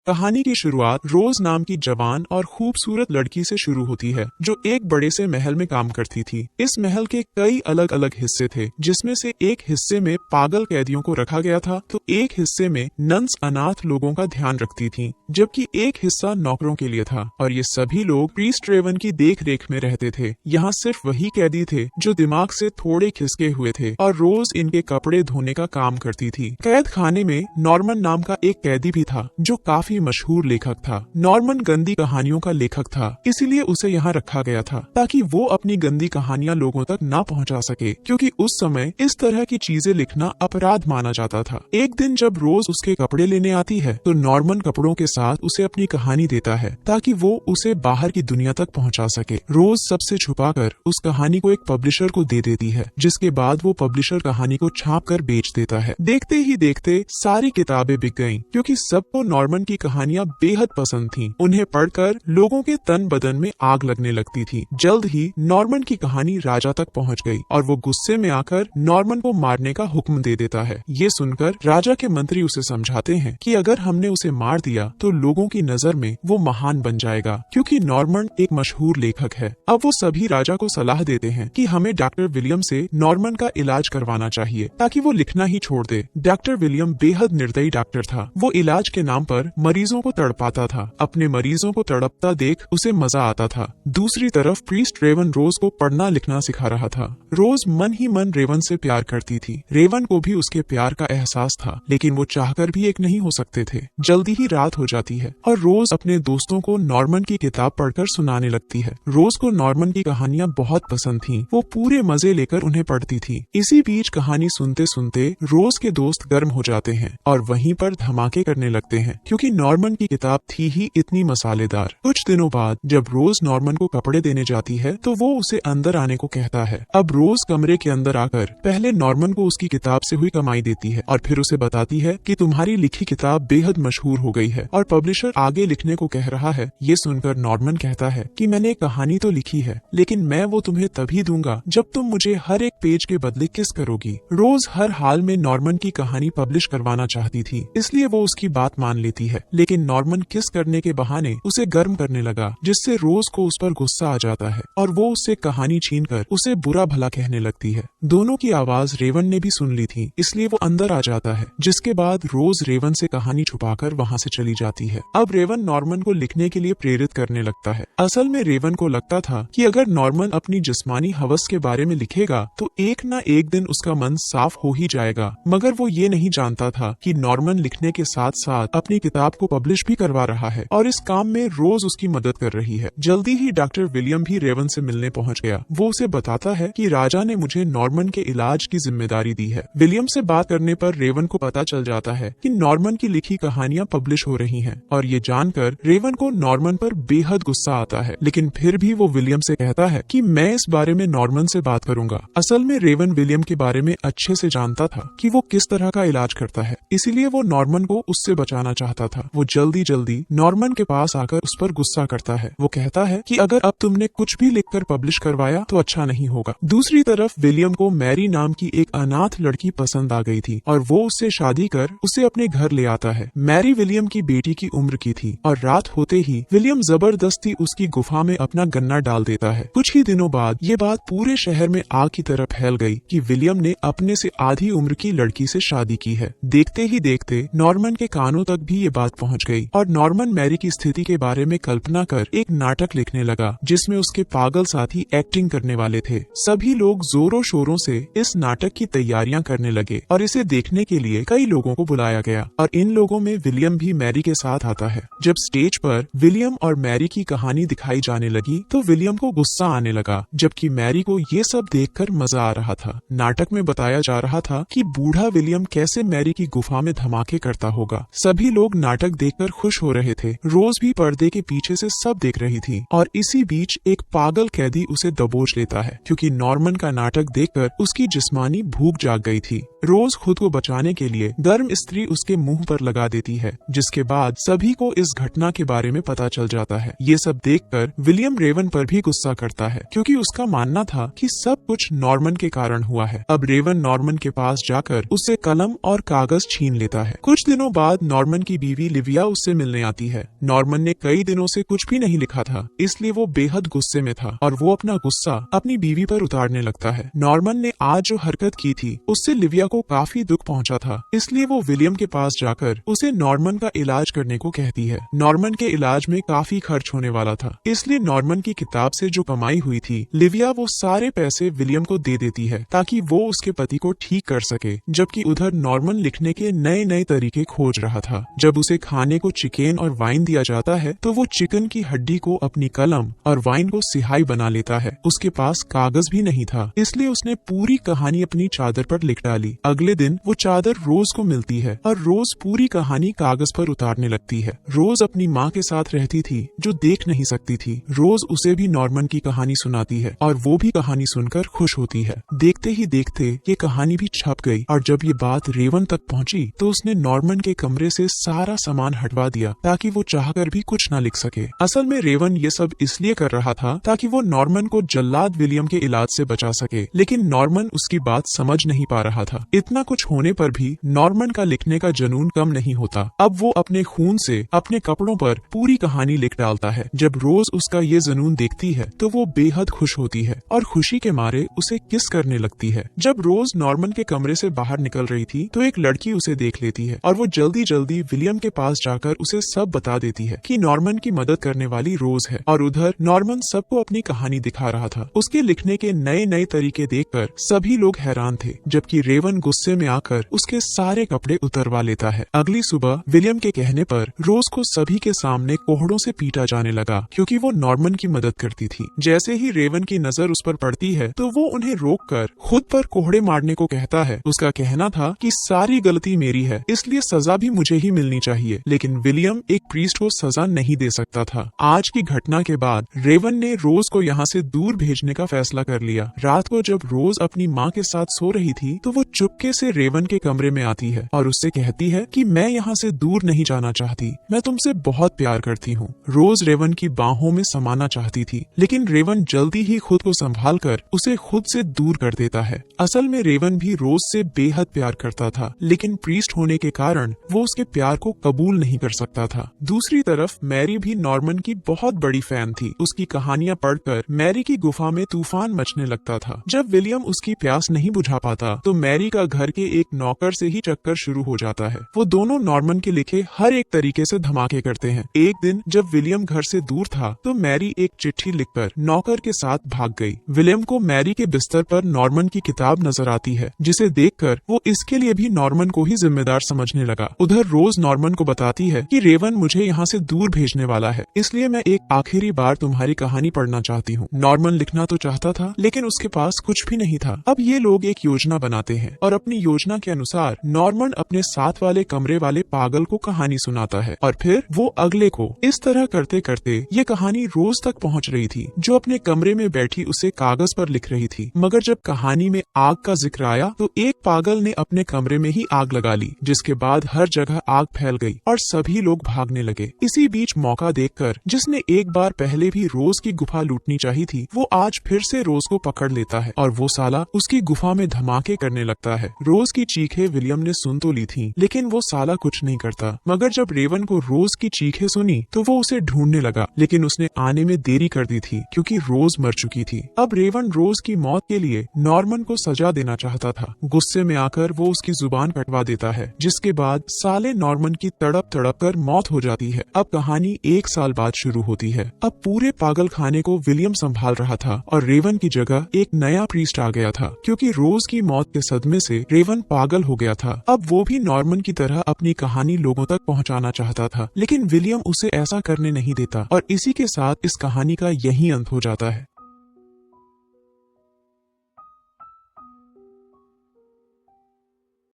कहानी की शुरुआत रोज नाम की जवान और खूबसूरत लड़की से शुरू होती है जो एक बड़े से महल में काम करती थी। इस महल के कई अलग अलग हिस्से थे, जिसमें से एक हिस्से में पागल कैदियों को रखा गया था तो एक हिस्से में नन्स अनाथ लोगों का ध्यान रखती थी, जबकि एक हिस्सा नौकरों के लिए था। और ये सभी लोग प्रीस्ट रेवन की देख रेख में रहते थे। यहाँ सिर्फ वही कैदी थे जो दिमाग से थोड़े खिसके हुए थे और रोज इनके कपड़े धोने का काम करती थी। कैद खाने में नॉर्मन नाम का एक कैदी भी था जो काफी मशहूर लेखक था। नॉर्मन गंदी कहानियों का लेखक था, इसीलिए उसे यहाँ रखा गया था ताकि वो अपनी गंदी कहानियां लोगों तक ना पहुँचा सके, क्योंकि उस समय इस तरह की चीजें लिखना अपराध माना जाता था। एक दिन जब रोज उसके कपड़े लेने आती है तो नॉर्मन कपड़ों के साथ उसे अपनी कहानी देता है ताकि वो उसे बाहर की दुनिया तक पहुँचा सके। रोज सबसे छुपाकर उस कहानी को एक पब्लिशर को दे देती है, जिसके बाद वो पब्लिशर कहानी को छाप कर बेच देता है। देखते ही देखते सारी किताबें बिक गईं, क्योंकि सबको नॉर्मन की कहानियां बेहद पसंद थीं। उन्हें पढ़कर लोगों के तन बदन में आग लगने लगती थी। जल्द ही नॉर्मन की कहानी राजा तक पहुंच गई और वो गुस्से में आकर नॉर्मन को मारने का हुक्म दे देता है। ये सुनकर राजा के मंत्री उसे समझाते हैं कि अगर हमने उसे मार दिया तो लोगों की नजर में वो महान बन जाएगा, क्योंकि नॉर्मन एक मशहूर लेखक है। अब वो सभी राजा को सलाह देते हैं कि हमें डॉक्टर विलियम से नॉर्मन का इलाज करवाना चाहिए ताकि वो लिखना ही छोड़ दे। डॉक्टर विलियम बेहद निर्दयी डॉक्टर था। वो इलाज के नाम पर मरीजों को तड़पाता था। अपने मरीजों को तड़पता देख उसे मजा आता था। दूसरी तरफ प्रीस्ट रेवन रोज को पढ़ना लिखना सिखा रहा था। रोज मन ही मन रेवन से प्यार करती थी। रेवन को भी उसके प्यार का एहसास था, लेकिन वो चाहकर भी एक नहीं हो सकते थे। जल्दी ही रात हो जाती है और रोज अपने दोस्तों को नॉर्मन की किताब पढ़कर सुनाने लगती है। रोज को नॉर्मन की कहानियां बहुत पसंद थीं। वो पूरे मजे लेकर उन्हें पढ़ती थी। इसी बीच कहानी सुनते सुनते रोज के दोस्त गर्म हो जाते हैं और वहीं पर धमाके करने लगते हैं, क्योंकि नॉर्मन की किताब थी ही इतनी मसालेदार। कुछ दिनों बाद जब रोज नॉर्मन को कपड़े देने जाती है तो वो उसे अंदर आने को कहता है। अब रोज कमरे के अंदर आकर पहले नॉर्मन को उसकी किताब से हुई कमाई देती है और फिर उसे बताती है कि तुम्हारी लिखी किताब बेहद मशहूर हो गई है और पब्लिशर आगे लिखने को कह रहा है। ये सुनकर नॉर्मन कहता है कि मैंने एक कहानी तो लिखी है, लेकिन मैं वो तुम्हें तभी दूंगा जब तुम मुझे हर एक पेज के बदले किस करोगी। रोज हर हाल में नॉर्मन की कहानी पब्लिश करवाना चाहती थी, इसलिए वो उसकी बात मान लेती है। लेकिन नॉर्मन किस करने के बहाने उसे गर्म करने लगा, जिससे रोज को उस पर गुस्सा आ जाता है और वो उससे कहानी छीनकर उसे बुरा भला कहने लगती है। दोनों की आवाज रेवन ने भी सुन ली थी, इसलिए वो अंदर आ जाता है, जिसके बाद रोज रेवन से कहानी छुपाकर वहाँ से चली जाती है। अब रेवन नॉर्मन को लिखने के लिए प्रेरित करने लगता है। असल में रेवन को लगता था कि अगर नॉर्मन अपनी जिस्मानी हवस के बारे में लिखेगा तो एक न एक दिन उसका मन साफ हो ही जाएगा, मगर वो ये नहीं जानता था कि नॉर्मन लिखने के साथ साथ अपनी किताब को पब्लिश भी करवा रहा है और इस काम में रोज उसकी मदद कर रही है। जल्दी ही डॉक्टर विलियम भी रेवन से मिलने पहुंच गया। वो उसे बताता है कि राजा ने मुझे नॉर्मन के इलाज की जिम्मेदारी दी है। विलियम से बात करने पर रेवन को पता चल जाता है कि नॉर्मन की लिखी कहानियां पब्लिश हो रही हैं और ये जानकर रेवन को नॉर्मन पर बेहद गुस्सा आता है, लेकिन फिर भी वो विलियम से कहता है कि मैं इस बारे में नॉर्मन से बात करूंगा। असल में रेवन विलियम के बारे में अच्छे से जानता था कि वो किस तरह का इलाज करता है, इसीलिए वो नॉर्मन को उससे बचाना चाहता था। वो जल्दी जल्दी नॉर्मन के पास आकर उस पर गुस्सा करता है। वो कहता है कि अगर अब तुमने कुछ भी लिखकर पब्लिश करवाया तो अच्छा नहीं होगा। दूसरी तरफ विलियम को मैरी नाम की एक अनाथ लड़की पसंद आ गई थी और वो उससे शादी कर उसे अपने घर ले आता है। मैरी विलियम की बेटी की उम्र की थी और रात होते ही विलियम जबरदस्ती उसकी गुफा में अपना गन्ना डाल देता है। कुछ ही दिनों बाद ये बात पूरे शहर में आग की तरह फैल गई कि विलियम ने अपने से आधी उम्र की लड़की से शादी की है। देखते ही देखते नॉर्मन के कानों तक भी ये बात पहुंच गई और नॉर्मन मैरी की स्थिति के बारे में कल्पना कर एक नाटक लिखने लगा, जिसमें उसके पागल साथी एक्टिंग करने वाले थे। सभी लोग जोरों शोरों से इस नाटक की तैयारियां करने लगे और इसे देखने के लिए कई लोगों को बुलाया गया और इन लोगों में विलियम भी मैरी के साथ आता है। जब स्टेज पर विलियम और मैरी की कहानी दिखाई जाने लगी तो विलियम को गुस्सा आने लगा, जबकि मैरी को ये सब देखकर मजा आ रहा था। नाटक में बताया जा रहा था कि बूढ़ा विलियम कैसे मैरी की गुफा में धमाके करता होगा। सभी लोग नाटक देखकर खुश हो रहे थे। रोज भी पर्दे के पीछे से सब देख रही थी और इसी बीच एक पागल कैदी उसे दबोच लेता है, क्योंकि नॉर्मन का नाटक देखकर उसकी जिस्मानी भूख जाग गई थी। रोज खुद को बचाने के लिए गर्म स्त्री उसके मुंह पर लगा देती है, जिसके बाद सभी को इस घटना के बारे में पता चल जाता है। ये सब देखकर विलियम रेवन पर भी गुस्सा करता है, क्योंकि उसका मानना था कि सब कुछ नॉर्मन के कारण हुआ है। अब रेवन नॉर्मन के पास जाकर उससे कलम और कागज छीन लेता है। कुछ दिनों बाद नॉर्मन की बीवी लिविया उससे मिलने आती है। नॉर्मन ने कई दिनों से कुछ भी नहीं लिखा था, इसलिए वो बेहद गुस्से में था और वो अपना गुस्सा अपनी बीवी पर उतारने लगता है। नॉर्मन ने आज जो हरकत की थी उससे लिविया को काफी दुख पहुंचा था, इसलिए वो विलियम के पास जाकर उसे नॉर्मन का इलाज करने को कहती है। नॉर्मन के इलाज में काफी खर्च होने वाला था, इसलिए नॉर्मन की किताब से जो कमाई हुई थी लिविया वो सारे पैसे विलियम को दे देती है ताकि वो उसके पति को ठीक कर सके। जबकि उधर नॉर्मन लिखने के नए नए तरीके खोज रहा था। जब उसे खाने को चिकन और वाइन दिया जाता है तो वो चिकन की हड्डी को अपनी कलम और वाइन को सिहाई बना लेता है। उसके पास कागज भी नहीं था, इसलिए उसने पूरी कहानी अपनी चादर पर लिख डाली। अगले दिन वो चादर रोज को मिलती है और रोज पूरी कहानी कागज पर उतारने लगती है। रोज अपनी माँ के साथ रहती थी जो देख नहीं सकती थी। रोज उसे भी नॉर्मन की कहानी सुनाती है और वो भी कहानी सुनकर खुश होती है। देखते ही देखते ये कहानी भी छप गई और जब ये बात रेवन तक पहुंची तो उसने नॉर्मन के कमरे से सारा सामान हटवा दिया ताकि वो चाहकर भी कुछ न लिख सके। असल में रेवन ये सब इसलिए कर रहा था ताकि वो नॉर्मन को जल्लाद विलियम के इलाज से बचा सके, लेकिन नॉर्मन उसकी बात समझ नहीं पा रहा था। इतना कुछ होने पर भी नॉर्मन का लिखने का जुनून कम नहीं होता। अब वो अपने खून से अपने कपड़ों पर पूरी कहानी लिख डालता है। जब रोज उसका ये जुनून देखती है तो वो बेहद खुश होती है और खुशी के मारे उसे किस करने लगती है। जब रोज नॉर्मन के कमरे से बाहर निकल रही थी तो एक लड़की उसे देख लेती है और वो जल्दी जल्दी विलियम के पास जाकर उसे सब बता देती है कि नॉर्मन की मदद करने वाली रोज है। और उधर नॉर्मन सबको अपनी कहानी दिखा रहा था। उसके लिखने के नए नए तरीके देखकर सभी लोग हैरान थे, जबकि रेवन गुस्से में आकर उसके सारे कपड़े उतरवा लेता है। अगली सुबह विलियम के कहने पर रोज को सभी के सामने कोहड़ों से पीटा जाने लगा क्योंकि वो नॉर्मन की मदद करती थी। जैसे ही रेवन की नजर उस पर पड़ती है तो वो उन्हें रोककर खुद पर कोहड़े मारने को कहता है। उसका कहना था कि सारी गलती मेरी है, इसलिए सजा भी मुझे ही मिलनी चाहिए, लेकिन विलियम एक प्रीस्ट को सजा नहीं दे सकता था। आज की घटना के बाद रेवन ने रोज को यहाँ से दूर भेजने का फैसला कर लिया। रात को जब रोज अपनी माँ के साथ सो रही थी तो वो चुपके से रेवन के कमरे में आती है और उससे कहती है कि मैं यहाँ से दूर नहीं जाना चाहती, मैं तुमसे बहुत प्यार करती हूँ। रोज रेवन की बाहों में समाना चाहती थी, लेकिन रेवन जल्दी ही खुद को संभाल कर उसे खुद से दूर कर देता है। असल में रेवन भी रोज से बेहद प्यार करता था, लेकिन प्रीस्ट होने के कारण वो उसके प्यार को कबूल नहीं कर सकता था। दूसरी तरफ मैरी भी नॉर्मन की बहुत बड़ी फैन थी। उसकी कहानियां पढ़कर मैरी की गुफा में तूफान मचने लगता था। जब विलियम उसकी प्यास नहीं बुझा पाता तो मैरी का घर के एक नौकर से ही चक्कर शुरू हो जाता है। वो दोनों नॉर्मन के लिखे हर एक तरीके से धमाके करते हैं। एक दिन जब विलियम घर से दूर था तो मैरी एक चिट्ठी लिखकर नौकर के साथ भाग गई। विलियम को मैरी के बिस्तर पर नॉर्मन की किताब नजर आती है, जिसे देखकर वो इसके लिए भी नॉर्मन को ही जिम्मेदार समझने लगा। उधर रोज नॉर्मन को बताती है कि रेवन मुझे यहाँ से दूर भेजने वाला है, इसलिए मैं एक आखिरी बार तुम्हारी कहानी पढ़ना चाहती हूँ। नॉर्मन लिखना तो चाहता था, लेकिन उसके पास कुछ भी नहीं था। अब ये लोग एक योजना बनाते हैं और अपनी योजना के अनुसार नॉर्मन अपने साथ वाले कमरे वाले पागल को कहानी सुनाता है और फिर वो अगले को। इस तरह करते करते ये कहानी रोज तक पहुँच रही थी, जो अपने कमरे में बैठी उसे कागज पर लिख रही थी। मगर जब कहानी में आग का जिक्र आया तो एक पागल ने अपने कमरे में ही आग लगा ली, जिसके बाद हर जगह आग फैल गई और सभी लोग भागने लगे। इसी बीच मौका देखकर जिसने एक बार पहले भी रोज की गुफा लूटनी चाहिए थी, वो आज फिर से रोज को पकड़ लेता है और वो साला उसकी गुफा में धमाके करने लगता है। रोज की चीखें विलियम ने सुन तो ली थी, लेकिन वो साला कुछ नहीं करता। मगर जब रेवन को रोज की चीखें सुनी तो वो उसे ढूंढने लगा, लेकिन उसने आने में देरी कर दी थी क्योंकि रोज मर चुकी थी। अब रेवन रोज की मौत के लिए नॉर्मन को सजा देना चाहता था। गुस्से में आकर वो उसकी जुबान कटवा देता है, जिसके बाद साले नॉर्मन की तड़प तड़प कर मौत हो जाती है। अब कहानी 1 साल बाद शुरू होती है। अब पूरे पागल खाने को विलियम संभाल रहा था और रेवन की जगह एक नया प्रीस्ट आ गया था, क्योंकि रोज की मौत के सदमे से रेवन पागल हो गया था। अब वो भी नॉर्मन की तरह अपनी कहानी लोगों तक पहुंचाना चाहता था, लेकिन विलियम उसे ऐसा करने नहीं देता और इसी के साथ इस कहानी का यही अंत हो जाता है।